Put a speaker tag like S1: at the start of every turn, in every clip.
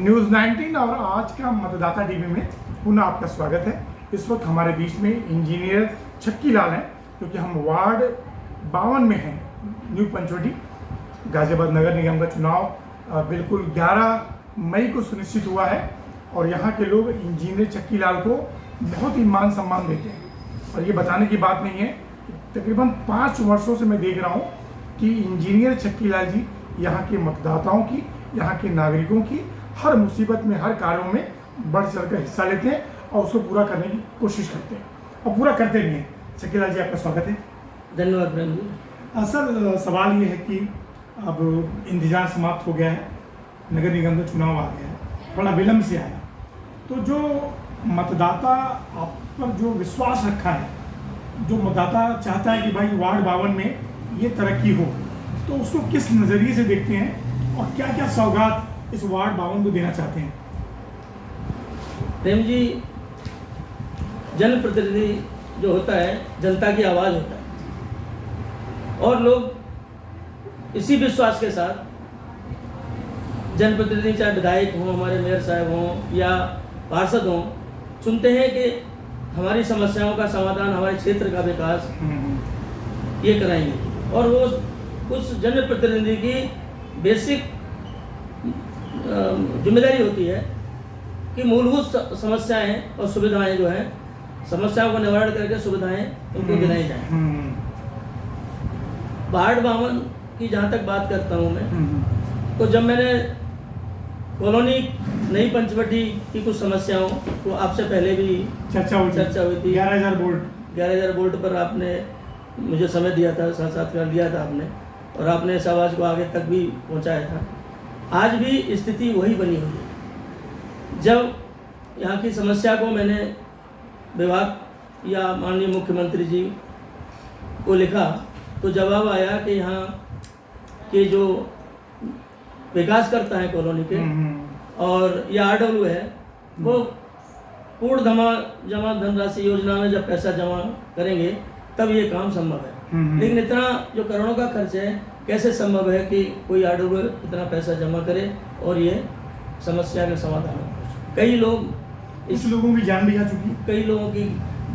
S1: News 19 और आज का मतदाता टीवी में पुनः आपका स्वागत है। इस वक्त हमारे बीच में इंजीनियर छक्की लाल हैं, क्योंकि हम वार्ड 52 में हैं। न्यू पंचवटी गाजियाबाद नगर निगम का चुनाव बिल्कुल 11 मई को सुनिश्चित हुआ है और यहाँ के लोग इंजीनियर छक्की लाल को बहुत ही मान सम्मान देते हैं। और ये बताने की बात नहीं है, तकरीबन 5 वर्षों से मैं देख रहा हूँ कि इंजीनियर छक्की लाल जी यहाँ के मतदाताओं की, यहाँ के नागरिकों की हर मुसीबत में, हर कार्यों में बढ़ चढ़ कर हिस्सा लेते हैं और उसको पूरा करने की कोशिश करते हैं और पूरा करते भी हैं। छक्की लाल जी, आपका स्वागत है।
S2: धन्यवाद ब्रह्म जी।
S1: सर, सवाल ये है कि अब इंतजार समाप्त हो गया है, नगर निगम का चुनाव आ गया है, बड़ा विलम्ब से आया, तो जो मतदाता आप पर जो विश्वास रखा है, जो मतदाता चाहता है कि भाई वार्ड 52 में ये तरक्की हो, तो उसको किस नज़रिए से देखते हैं और क्या क्या सौगात इस वार्ड 52 को देना चाहते हैं?
S2: प्रेम जी, जनप्रतिनिधि जो होता है जनता की आवाज़ होता है और लोग इसी विश्वास के साथ जनप्रतिनिधि, चाहे विधायक हों, हमारे मेयर साहब हों या पार्षद हों, चुनते हैं कि हमारी समस्याओं का समाधान, हमारे क्षेत्र का विकास ये कराएंगे। और वो उस जनप्रतिनिधि की बेसिक जिम्मेदारी होती है कि मूलभूत समस्याएं और सुविधाएं जो हैं, समस्याओं का निवारण करके सुविधाएं उनको दिलाई जाएं। वार्ड 52 की जहाँ तक बात करता हूँ मैं, तो जब मैंने कॉलोनी नई पंचवटी की कुछ समस्याओं को आपसे पहले भी चर्चा हुई थी। 11,000 वोल्ट पर आपने मुझे समय दिया था, साक्षात्कार दिया था आपने, और आपने इस आवाज़ को आगे तक भी पहुंचाया था। आज भी स्थिति वही बनी हुई है। जब यहाँ की समस्या को मैंने विभाग या माननीय मुख्यमंत्री जी को लिखा, तो जवाब आया कि यहाँ के जो विकास करता है कॉलोनी के और ये RW है, वो पूर्ण जमा धनराशि योजना में जब पैसा जमा करेंगे तब ये काम संभव है। लेकिन इतना जो करोड़ों का खर्च है, कैसे संभव है कि कोई RW इतना पैसा जमा करे और ये समस्या का समाधान हो? कई लोग,
S1: इस लोगों की जान भी जा चुकी है,
S2: कई लोगों की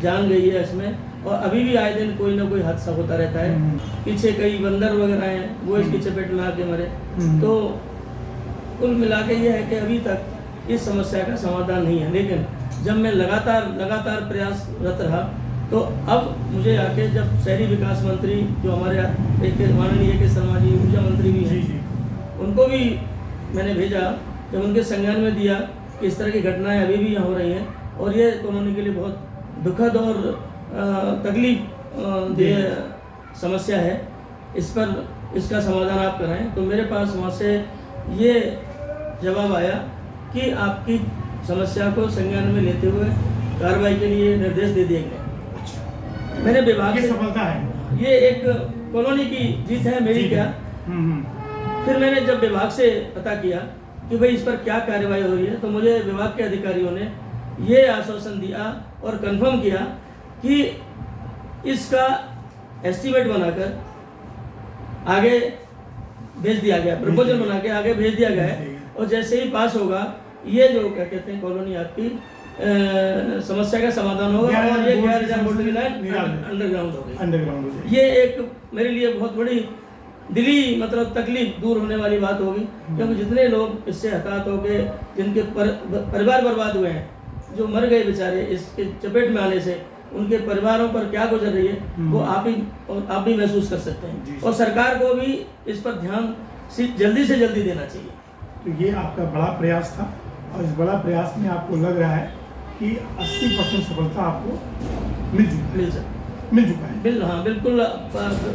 S2: जान गई है इसमें, और अभी भी आए दिन कोई ना कोई हादसा होता रहता है। पीछे कई बंदर वगैरह हैं, वो इसकी चपेट में आके मरे। तो कुल मिला के ये है कि अभी तक इस समस्या का समाधान नहीं है। लेकिन जब मैं लगातार प्रयासरत रहा, तो अब मुझे आके जब शहरी विकास मंत्री जो हमारे एक माननीय के शर्मा जी ऊर्जा मंत्री भी हैं, उनको भी मैंने भेजा, जब उनके संज्ञान में दिया कि इस तरह की घटनाएं अभी भी यहाँ हो रही हैं और ये कॉलोनी के लिए बहुत दुखद और तकलीफ समस्या है, इस पर इसका समाधान आप कराएं। तो मेरे पास वहाँ से ये जवाब आया कि आपकी समस्या को संज्ञान में लेते हुए कार्रवाई के लिए निर्देश दे दिए गए। मैंने विभाग से,
S1: सफलता है,
S2: ये एक कॉलोनी की जीत है, मेरी क्या। फिर मैंने जब विभाग से पता किया कि भाई इस पर क्या कार्रवाई हो रही है, तो मुझे विभाग के अधिकारियों ने ये आश्वासन दिया और कंफर्म किया कि इसका एस्टीमेट बनाकर आगे भेज दिया गया, प्रपोजल बना के आगे भेज दिया गया है। और जैसे ही पास होगा, ये जो क्या कहते हैं कॉलोनी आपकी समस्या का समाधान होगा और ये 11,000 वोल्ट की लाइन अंडरग्राउंड होगी। ये एक मेरे लिए बहुत बड़ी दिली तकलीफ दूर होने वाली बात होगी, क्योंकि जितने लोग इससे हताहत हो गए, जिनके परिवार बर्बाद हुए हैं, जो मर गए बेचारे इसके चपेट में आने से, उनके परिवारों पर क्या गुजर रही है वो आप भी महसूस कर सकते हैं। और सरकार को भी इस पर ध्यान जल्दी से जल्दी देना चाहिए।
S1: तो ये आपका बड़ा प्रयास था और इस बड़ा प्रयास में आपको लग रहा है कि 80% सफलता आपको मिल चुका है।
S2: हाँ, बिल्कुल।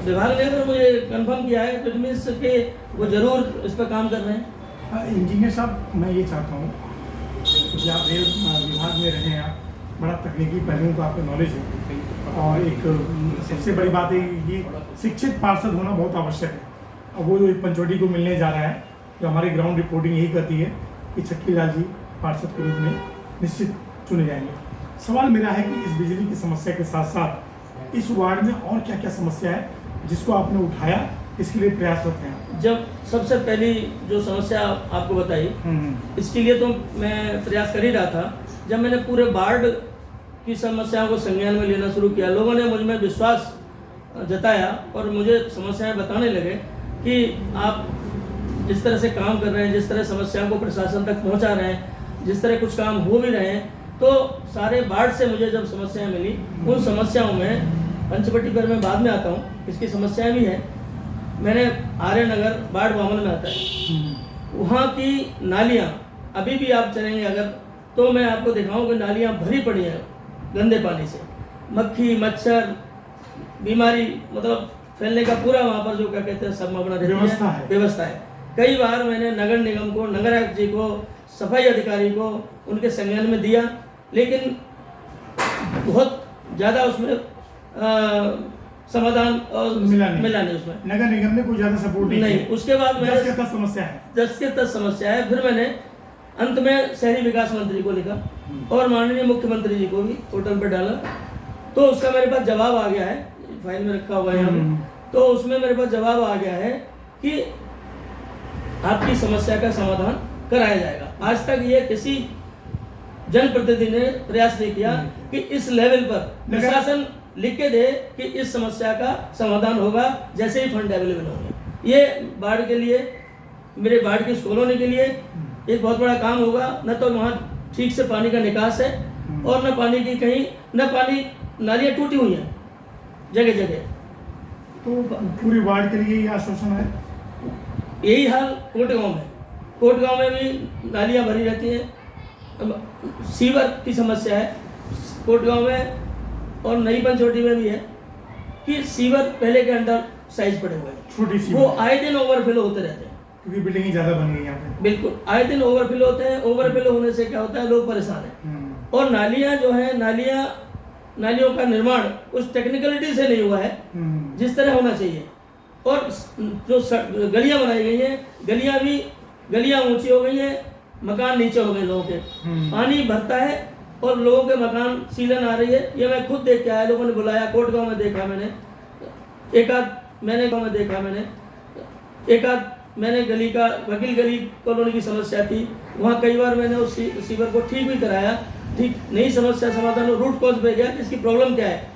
S2: विभाग ने अगर मुझे कंफर्म किया है तो मीन्स के वो जरूर इस पर काम कर रहे हैं।
S1: इंजीनियर साहब, मैं ये चाहता हूँ कि आप रेल विभाग में रहे हैं, आप बड़ा तकनीकी पहलुओं का आपको नॉलेज है, और एक सबसे बड़ी बात है कि शिक्षित पार्षद होना बहुत आवश्यक है। अब वो जो एक पंचवटी को मिलने जा रहा है, तो हमारी ग्राउंड रिपोर्टिंग यही कहती है कि छक्की लाल जी पार्षद के रूप में निश्चित चुने जाएंगे। सवाल मेरा है कि इस बिजली की समस्या के साथ साथ इस वार्ड में और क्या क्या समस्या है जिसको आपने उठाया इसके लिए प्रयासरत हैं?
S2: जब सबसे पहली जो समस्या आपको बताई, इसके लिए तो मैं प्रयास कर ही रहा था। जब मैंने पूरे वार्ड की समस्याओं को संज्ञान में लेना शुरू किया, लोगों ने मुझ में विश्वास जताया और मुझे समस्याएं बताने लगे कि आप जिस तरह से काम कर रहे हैं, जिस तरह समस्याओं को प्रशासन तक पहुंचा रहे हैं, जिस तरह कुछ काम हो भी रहे हैं, तो सारे वार्ड से मुझे जब समस्याएं मिली, उन समस्याओं में पंचवटी पर मैं बाद में आता हूँ, इसकी समस्याएं भी हैं। मैंने आर्य नगर वार्ड 52 में आता है, वहाँ की नालियाँ अभी भी आप चलेंगे अगर तो मैं आपको दिखाऊँ कि नालियाँ भरी पड़ी हैं गंदे पानी से, मक्खी मच्छर बीमारी मतलब फैलने का पूरा वहाँ पर जो क्या कहते हैं संभावना व्यवस्था है। कई बार मैंने नगर निगम को, नगर आयुक्त जी को, सफाई अधिकारी को उनके संज्ञान में दिया, लेकिन बहुत ज़्यादा उसमें समाधान मिला नहीं उसमें।
S1: नगर निगम ने कोई ज़्यादा सपोर्ट
S2: नहीं। उसके बाद मैंने
S1: 10 के 10 समस्या है,
S2: 10 के 10 समस्या है। फिर मैंने अंत में शहरी विकास मंत्री को लिखा और माननीय मुख्यमंत्री जी को भी पोर्टल पर डाला, तो उसका मेरे पास जवाब आ गया है, फाइल में रखा हुआ है यहाँ पे। तो उसमें मेरे पास जवाब आ गया है कि आपकी समस्या का समाधान कराया जाएगा। आज तक ये किसी जनप्रतिनिधि ने प्रयास नहीं किया कि इस लेवल पर प्रशासन लिख के दे कि इस समस्या का समाधान होगा जैसे ही फंड अवेलेबल होंगे। ये बाढ़ के लिए, मेरे बाढ़ की कॉलोनी के लिए एक बहुत बड़ा काम होगा। न तो वहाँ ठीक से पानी का निकास है और न पानी की कहीं, न पानी, नालियाँ टूटी हुई हैं जगह जगह।
S1: तो पूरी वार्ड के लिए ये आश्वासन है।
S2: यही हाल कोटगांव में भी नालियाँ भरी रहती हैं। सीवर की समस्या है कोटगांव में और नई पंचवटी में भी है कि सीवर पहले के अंडर साइज पड़े हुए हैं,
S1: छोटी सी,
S2: वो आए दिन ओवरफ्लो होते रहते हैं
S1: क्योंकि बिल्डिंग ज़्यादा बन गई यहाँ पे।
S2: बिल्कुल आए दिन ओवरफ्लो होते हैं। ओवरफ्लो होने से क्या होता है, लोग परेशान हैं। और नालियाँ जो है, नालियों का निर्माण उस टेक्निकलिटी से नहीं हुआ है जिस तरह होना चाहिए। और जो गलियां बनाई गई हैं, गलियां ऊंची हो गई हैं, मकान नीचे हो गए लोगों के, पानी भरता है और लोगों के मकान सीलन आ रही है। ये मैं खुद देख के आया, लोगों ने बुलाया, कोटगांव में देखा मैंने, एक आध मैंने गली का वकील गली कॉलोनी की समस्या थी, वहाँ कई बार मैंने उस सीवर को ठीक भी कराया, ठीक नहीं समस्या समाधान, रूट कॉज पे गया कि इसकी प्रॉब्लम क्या है।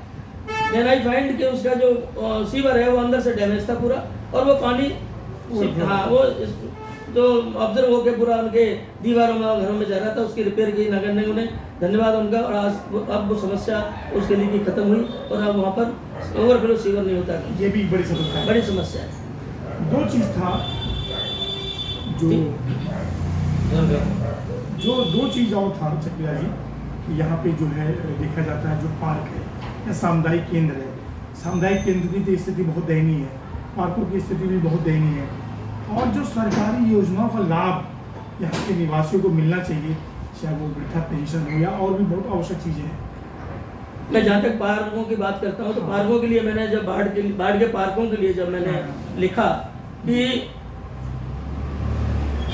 S2: देन आई फाइंड कि उसका जो सीवर है वो अंदर से डैमेज था पूरा, और वो पानी वो जो ऑब्जर्व होकर पूरा उनके दीवारों में और घरों में जा रहा था, उसकी रिपेयर की नगर निगम ने, धन्यवाद उनका। और आज अब वो समस्या उस गली की खत्म हुई और अब वहाँ पर ओवरफ्लो सीवर नहीं होता।
S1: ये भी बड़ी समस्या है।
S2: बड़ी समस्या है।
S1: दो चीज़ था जो दो चीज़ और था चकिया जी, कि यहाँ पे जो है देखा जाता है जो पार्क है या सामुदायिक केंद्र है, सामुदायिक केंद्र की तो स्थिति बहुत दयनीय है, पार्कों की स्थिति भी बहुत दयनीय है। और जो सरकारी योजनाओं का लाभ यहाँ के निवासियों को मिलना चाहिए, चाहे वो वृद्धा पेंशन हो या और भी बहुत आवश्यक चीज़ें हैं।
S2: मैं जहाँ तक पार्कों की बात करता हूँ तो पार्कों के लिए मैंने जब बाढ़ के पार्कों के लिए जब मैंने लिखा कि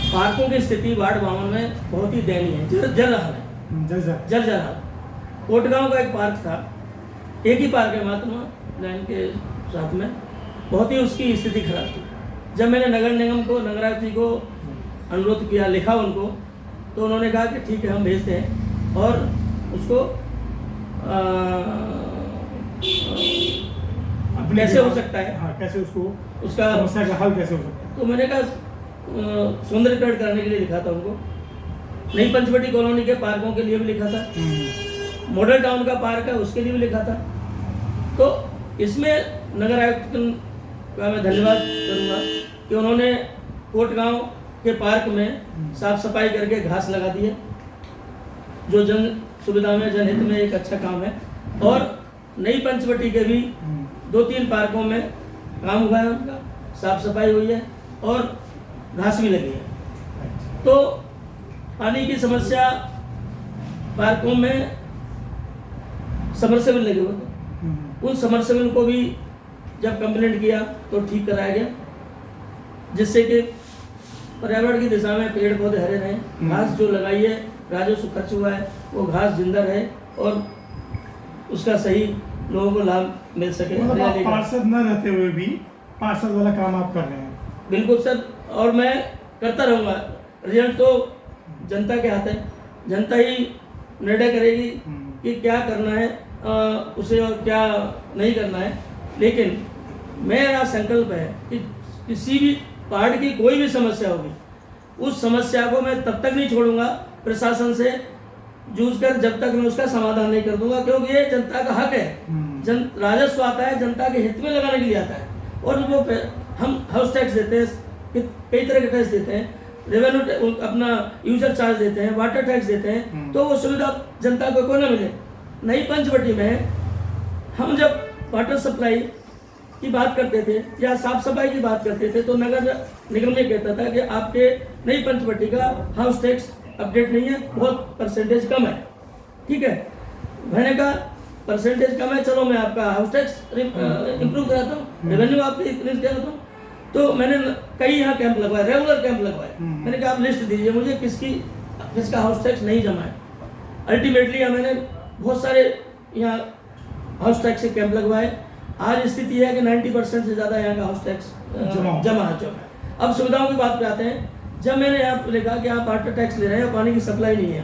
S2: पार्कों की स्थिति वार्ड 52 में बहुत ही दयनीय है, जर्जर हाल है, जर्जर हाल। कोटगांव का एक पार्क था, एक ही पार्क है महात्मा लाइन के साथ में, बहुत ही उसकी स्थिति खराब थी। जब मैंने नगर निगम को, नगर आयुक्त जी को अनुरोध किया, लिखा उनको, तो उन्होंने कहा कि ठीक है हम भेजते हैं और उसको कैसे हो सकता है,
S1: हाँ, कैसे उसका
S2: समस्या
S1: का हल कैसे हो सकता है।
S2: तो मैंने कहा सौंदर्यीकरण करने के लिए लिखा था उनको, नई पंचवटी कॉलोनी के पार्कों के लिए भी लिखा था, मॉडल टाउन का पार्क है उसके लिए भी लिखा था। तो इसमें नगर आयुक्त का मैं धन्यवाद करूँगा कि उन्होंने कोटगांव के पार्क में साफ सफाई करके घास लगा दी है, जो जन सुविधा में, जनहित में एक अच्छा काम है। और नई पंचवटी के भी 2-3 पार्कों में काम हुआ है, उनका साफ सफाई हुई है और घास भी लगी है। तो पानी की समस्या, पार्कों में समरसेबल लगे हुए थे, उन समरसेबल को भी जब कंप्लेंट किया तो ठीक कराया गया, जिससे कि पर्यावरण की दिशा में पेड़ पौधे हरे रहें। घास जो लगाई है, राजस्व खर्च हुआ है, वो घास जिंदा रहे और उसका सही लोगों को लाभ मिल सके।
S1: मतलब आप पार्षद न रहते हुए भी पार्षद वाला काम आप कर रहे हैं।
S2: बिल्कुल सर, और मैं करता रहूँगा। रिजल्ट तो जनता के हाथ है, जनता ही निर्णय करेगी कि क्या करना है उसे और क्या नहीं करना है। लेकिन मेरा संकल्प है कि किसी भी पहाड़ की कोई भी समस्या होगी, उस समस्या को मैं तब तक नहीं छोड़ूंगा प्रशासन से जूझकर, जब तक मैं उसका समाधान नहीं कर दूंगा, क्योंकि ये जनता का हक है। राजस्व आता है, जनता के हित में लगाने के लिए आता है। और वो हम हाउस टैक्स देते हैं, कई तरह के टैक्स देते हैं, रेवेन्यू अपना यूजर चार्ज देते हैं, वाटर टैक्स देते हैं, तो वो सुविधा जनता को क्यों ना मिले। नई पंचवटी में हम जब वाटर सप्लाई की बात करते थे या साफ सफाई की बात करते थे, तो नगर निगम ये कहता था कि आपके नई पंचवटी का हाउस टैक्स अपडेट नहीं है, बहुत परसेंटेज कम है। ठीक है, मैंने कहा परसेंटेज कम है, चलो मैं आपका हाउस टैक्स इम्प्रूव कराता हूँ, रेवेन्यू आपकी इंक्रीज कराता हूँ। तो मैंने कई यहाँ कैंप लगवाए, रेगुलर कैंप लगवाए। मैंने कहा आप लिस्ट दीजिए मुझे किसका हाउस टैक्स नहीं जमा है। अल्टीमेटली मैंने बहुत सारे यहाँ हाउस टैक्स के कैंप लगवाए। आज स्थिति है कि 90% से ज़्यादा यहाँ का हाउस टैक्स जमा हो चुका है। अब सुविधाओं की बात पे आते हैं। जब मैंने यहाँ लिखा कि आप वाटर टैक्स ले रहे हैं और पानी की सप्लाई नहीं है,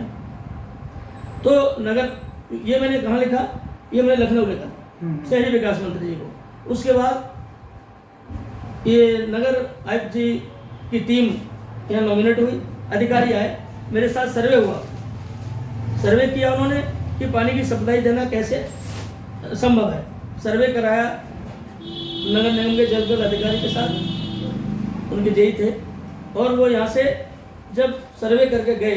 S2: तो नगर, ये मैंने कहाँ लिखा, ये मैंने लखनऊ लिखा, शहरी विकास मंत्री जी को। उसके बाद ये नगर आयुक्त जी की टीम यहाँ नॉमिनेट हुई, अधिकारी आए, मेरे साथ सर्वे हुआ। सर्वे किया उन्होंने कि पानी की सप्लाई देना कैसे संभव है। सर्वे कराया नगर निगम के जल अधिकारी के साथ, उनके जेई थे, और वो यहाँ से जब सर्वे करके गए,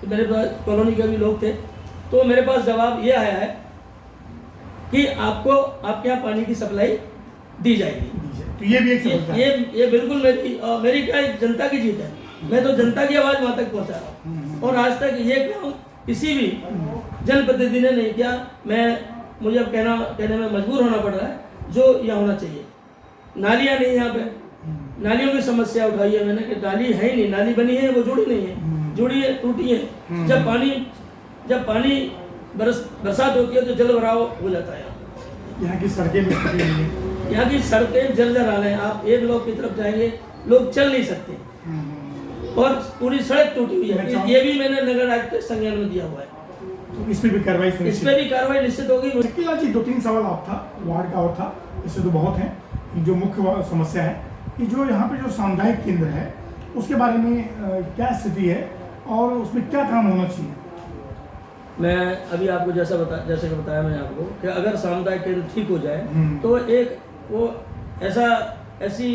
S2: तो मेरे पास कॉलोनी के भी लोग थे, तो मेरे पास जवाब ये आया है कि आपको आपके यहाँ पानी की सप्लाई दी जाएगी।
S1: तो ये भी एक समस्या है।
S2: ये बिल्कुल मेरी क्या जनता की जीत है। मैं तो जनता की आवाज़ वहाँ तक पहुँचा रहा हूँ, और आज तक ये काम किसी भी जनप्रतिनिधि ने नहीं किया। मुझे अब कहने में मजबूर होना पड़ रहा है जो यहाँ होना चाहिए। नालियाँ नहीं यहाँ पे, नालियों की समस्या उठाई है मैंने कि नाली है ही नहीं, नाली बनी है वो जुड़ी नहीं है, जुड़ी है टूटी है। जब पानी बरसात होती है तो जल भराव हो जाता है।
S1: यहाँ की सड़कें भी टूटी हुई हैं,
S2: यहाँ की सड़कें जर्जर हाल हैं। आप एक ब्लॉक की तरफ जाएंगे, लोग चल नहीं सकते, और पूरी सड़क टूटी हुई है। ये भी मैंने नगर आयुक्त के संज्ञान में दिया हुआ है।
S1: तो इस पे भी कार्रवाई
S2: निश्चित होगी।
S1: शक्तिलाल जी, 2-3 सवाल आप था वार्ड का और था, इससे तो बहुत हैं। जो मुख्य समस्या है कि जो यहाँ पे जो सामुदायिक केंद्र है उसके बारे में क्या स्थिति है और उसमें क्या काम होना चाहिए।
S2: मैं अभी आपको जैसे कि बताया मैंने आपको कि अगर सामुदायिक केंद्र ठीक हो जाए तो एक वो ऐसी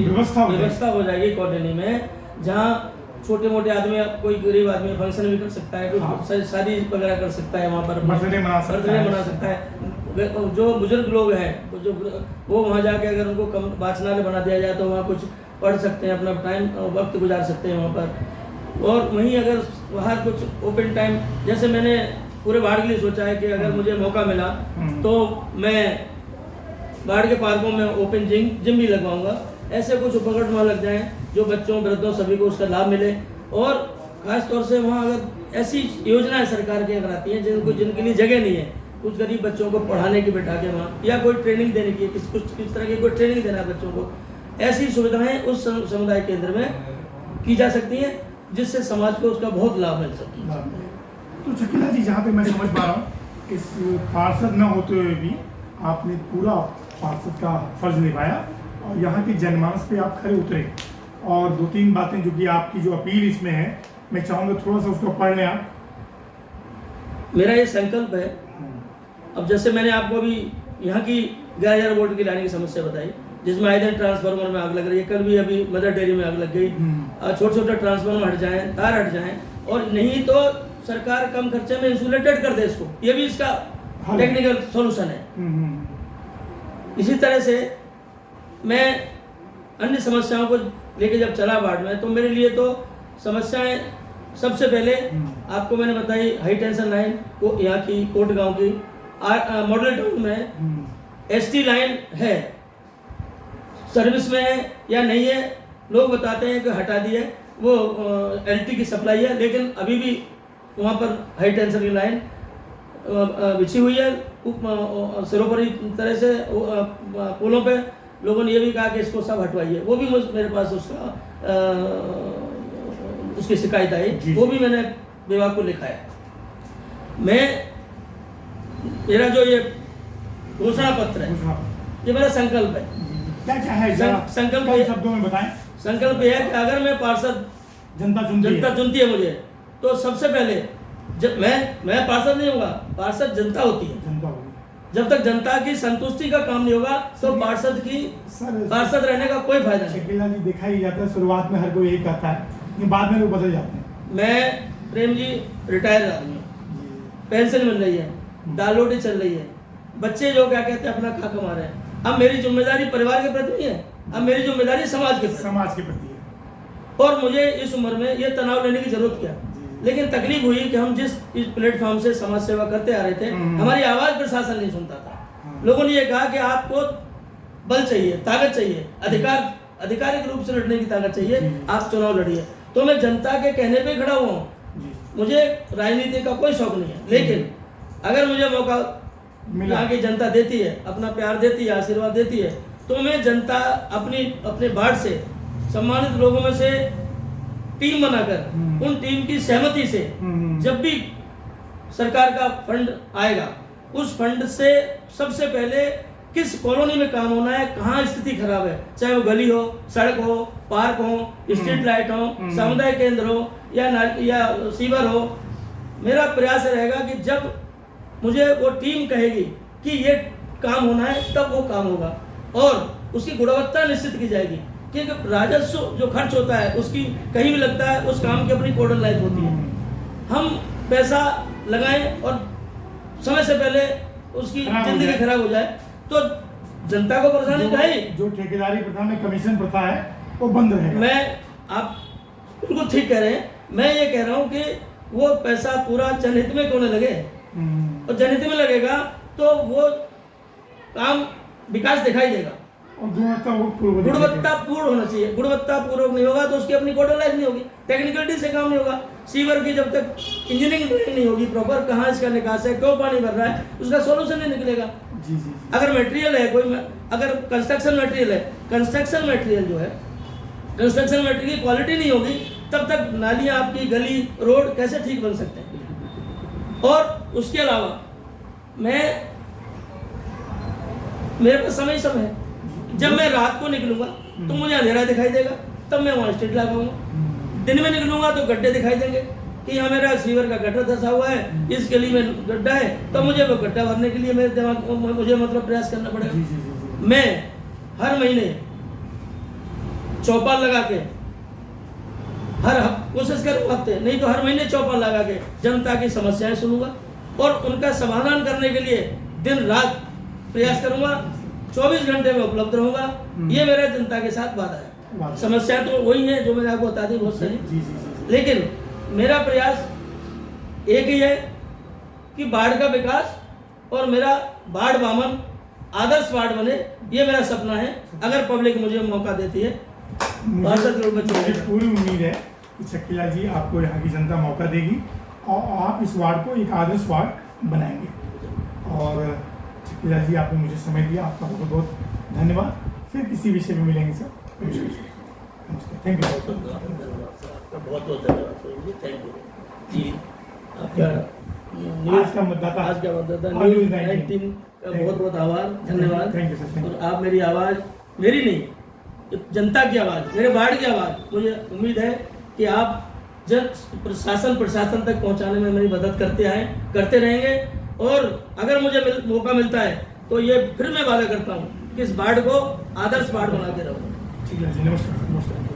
S2: व्यवस्था हो जाएगी कॉलोनी में, जहाँ छोटे मोटे आदमी, कोई गरीब आदमी फंक्शन भी कर सकता है, कोई शादी वगैरह कर सकता है, वहाँ पर बर्थडे मना सकता है। जो बुजुर्ग लोग हैं वो वहाँ जाके अगर उनको वाचनालय बना दिया जाए तो वहाँ कुछ पढ़ सकते हैं, अपना वक्त गुजार सकते हैं वहाँ पर। और वहीं अगर बाहर कुछ ओपन टाइम, जैसे मैंने पूरे वार्ड के लिए सोचा है कि अगर मुझे मौका मिला तो मैं वार्ड के पार्कों में ओपन जिम भी लगवाऊंगा। ऐसे कुछ उपकरण वहाँ लग जाएं जो बच्चों, वृद्धों सभी को उसका लाभ मिले। और खास तौर से वहाँ अगर ऐसी योजनाएं सरकार की अगर आती हैं जिनके लिए जगह नहीं है, कुछ गरीब बच्चों को पढ़ाने की बैठा के वहाँ, या कोई ट्रेनिंग देने की, किस तरह की कोई ट्रेनिंग देना है बच्चों को, ऐसी सुविधाएं उस समुदाय केंद्र में की जा सकती हैं, जिससे समाज को उसका बहुत लाभ मिल सकता है।
S1: तो शकीला जी, जहाँ तक मैं समझ पा रहा हूँ, इस पार्षद न होते हुए भी आपने पूरा पार्षद का फर्ज निभाया और यहाँ के जनमानस पे आप खड़े उतरे। और 2-3 बातें जो कि आपकी जो अपील इसमें है, मैं चाहूँगा थोड़ा सा उसको पढ़ लें आप।
S2: मेरा ये संकल्प है। अब जैसे मैंने आपको अभी यहाँ की 11,000 वोल्ट की लाइन की समस्या बताई, जिसमें आए दिन ट्रांसफार्मर में आग लग रही है, कल भी अभी मदर डेयरी में आग लग गई। छोटे ट्रांसफार्मर हट जाएं, तार हट जाएं, और नहीं तो सरकार कम खर्चे में इंसुलेटेड कर दे इसको, ये भी इसका टेक्निकल सॉल्यूशन है। इसी तरह से मैं अन्य समस्याओं को लेके जब चला वार्ड में, तो मेरे लिए तो समस्याएं सबसे पहले आपको मैंने बताई, हाई टेंशन लाइन को यहाँ की कोट गांव की मॉडल टाउन में एसटी लाइन है, सर्विस में है या नहीं है। लोग बताते हैं कि हटा दिए, वो एलटी की सप्लाई है, लेकिन अभी भी वहाँ पर हाई टेंशन की लाइन बिछी हुई है सिरोपरी तरह से पुलों पे। लोगों ने ये भी कहा कि इसको सब हटवाइए, वो भी मेरे पास उसकी शिकायत आई, वो भी मैंने विभाग को लिखा है। मेरा जो ये घोषणा पत्र है, ये मेरा संकल्प है।
S1: क्या क्या है
S2: संकल्प
S1: शब्दों में बताएं।
S2: संकल्प यह है कि अगर मैं पार्षद जनता चुनती है मुझे, तो सबसे पहले जब मैं पार्षद नहीं होगा, पार्षद जनता होती है। जब तक जनता की संतुष्टि का काम नहीं होगा तो पार्षद रहने का कोई फायदा नहीं।
S1: शकील लाल जी, देखा ही जाता है शुरुआत में हर कोई यही कहता है, लेकिन बाद में लोग बदल जाते हैं।
S2: मैं प्रेम जी रिटायर आदमी हूँ, पेंशन मिल रही है, दाल रोटी चल रही है, बच्चे जो क्या कहते हैं अपना खा कमा रहे हैं। अब मेरी जिम्मेदारी परिवार के प्रति नहीं है, अब मेरी जिम्मेदारी समाज के प्रति है। और मुझे इस उम्र में ये तनाव लेने की जरूरत क्या। लेकिन तकलीफ हुई कि हम जिस इस प्लेटफॉर्म से समाज सेवा करते आ रहे थे, हमारी आवाज प्रशासन नहीं सुनता था। लोगों ने ये कहा कि आपको बल चाहिए, ताकत चाहिए, आधिकारिक रूप से लड़ने की ताकत चाहिए, आप चुनाव लड़िए। तो मैं जनता के कहने पे खड़ा हुआ हूँ। मुझे राजनीति का कोई शौक नहीं है, लेकिन अगर मुझे मौका यहाँ की जनता देती है, अपना प्यार देती है, आशीर्वाद देती है, तो मैं जनता अपने वार्ड से सम्मानित लोगों में से टीम बनाकर उन टीम की सहमति से जब भी सरकार का फंड आएगा, उस फंड से सबसे पहले किस कॉलोनी में काम होना है, कहाँ स्थिति खराब है, चाहे वो गली हो, सड़क हो, पार्क हो, स्ट्रीट लाइट हो, सामुदायिक केंद्र हो या सीवर हो, मेरा प्रयास रहेगा कि जब मुझे वो टीम कहेगी कि ये काम होना है, तब वो काम होगा और उसकी गुणवत्ता निश्चित की जाएगी। क्योंकि राजस्व जो खर्च होता है उसकी कहीं भी लगता है, उस काम की अपनी कोडल लाइफ होती है। हम पैसा लगाएं और समय से पहले उसकी जिंदगी खराब हो जाए तो जनता को परेशानी उठाई।
S1: जो ठेकेदारी प्रथा में कमीशन प्रथा है वो बंद रहेगा।
S2: आप बिल्कुल ठीक कह रहे हैं। मैं ये कह रहा हूँ कि वो पैसा पूरा जनहित में क्यों न लगे, और जनहित में लगेगा तो वो काम विकास दिखाई देगा
S1: और गुणवत्तापूर्ण
S2: होना चाहिए। गुणवत्तापूर्वक नहीं होगा तो उसकी अपनी कोडल लाइफ नहीं होगी, टेक्निकलिटी से काम नहीं होगा। सीवर की जब तक इंजीनियरिंग ट्रेनिंग नहीं होगी प्रॉपर, कहाँ इसका निकास है, क्यों पानी भर रहा है, उसका सोल्यूशन नहीं निकलेगा। अगर मटेरियल है अगर कंस्ट्रक्शन मटेरियल जो है, कंस्ट्रक्शन मटेरियल की क्वालिटी नहीं होगी, तब तक नालियाँ आपकी गली रोड कैसे ठीक बन सकते हैं। और उसके अलावा मेरे पास समय है। जब मैं रात को निकलूंगा तो मुझे अंधेरा दिखाई देगा, तब मैं वहाँ स्ट्रीट लगाऊंगा। दिन में निकलूंगा तो गड्ढे दिखाई देंगे कि यहाँ मेरा सीवर का गड्ढा धंसा हुआ है, इस गली में गड्ढा है, तो मुझे वो गड्ढा भरने के लिए मेरे दिमाग मुझे प्रयास करना पड़ेगा। मैं हर महीने चौपाल लगा के कोशिश करूँ, हफ्ते नहीं तो हर महीने चौपाल लगा के जनता की समस्याएं सुनूंगा और उनका समाधान करने के लिए दिन रात प्रयास करूंगा, 24 घंटे में उपलब्ध रहूंगा। ये मेरा जनता के साथ वादा है। समस्या तो वही है जो मैंने आपको बता दी बहुत सारी, लेकिन मेरा प्रयास एक ही है कि बाढ़ का विकास और मेरा बाढ़ बामन आदर्श वार्ड बने, ये मेरा सपना है। अगर पब्लिक मुझे मौका देती है,
S1: मुझे पूरी उम्मीद है कि शकील लाल जी आपको यहाँ की जनता मौका देगी और आप इस वार्ड को एक आदर्श वार्ड बनाएंगे। और शकील लाल जी, आपने मुझे समय दिया, आपका बहुत बहुत धन्यवाद। फिर किसी विषय में मिलेंगे सर। नमस्कार, थैंक यू।
S2: बहुत बहुत धन्यवाद। थैंक यू जी। आपका
S1: आज का मतदाता
S2: न्यूज़ 19 का बहुत बहुत आभार, धन्यवाद।
S1: Thank you sir.
S2: और आप मेरी आवाज़, मेरी नहीं, जनता की आवाज़, मेरे वार्ड की आवाज़, मुझे उम्मीद है कि आप जन प्रशासन तक पहुंचाने में मेरी मदद करते रहेंगे। और अगर मुझे मौका मिलता है तो ये फिर मैं वादा करता हूँ कि इस वार्ड को आदर्श वार्ड बना के रहूँगा।
S1: ठीक है जी, नमस्कार।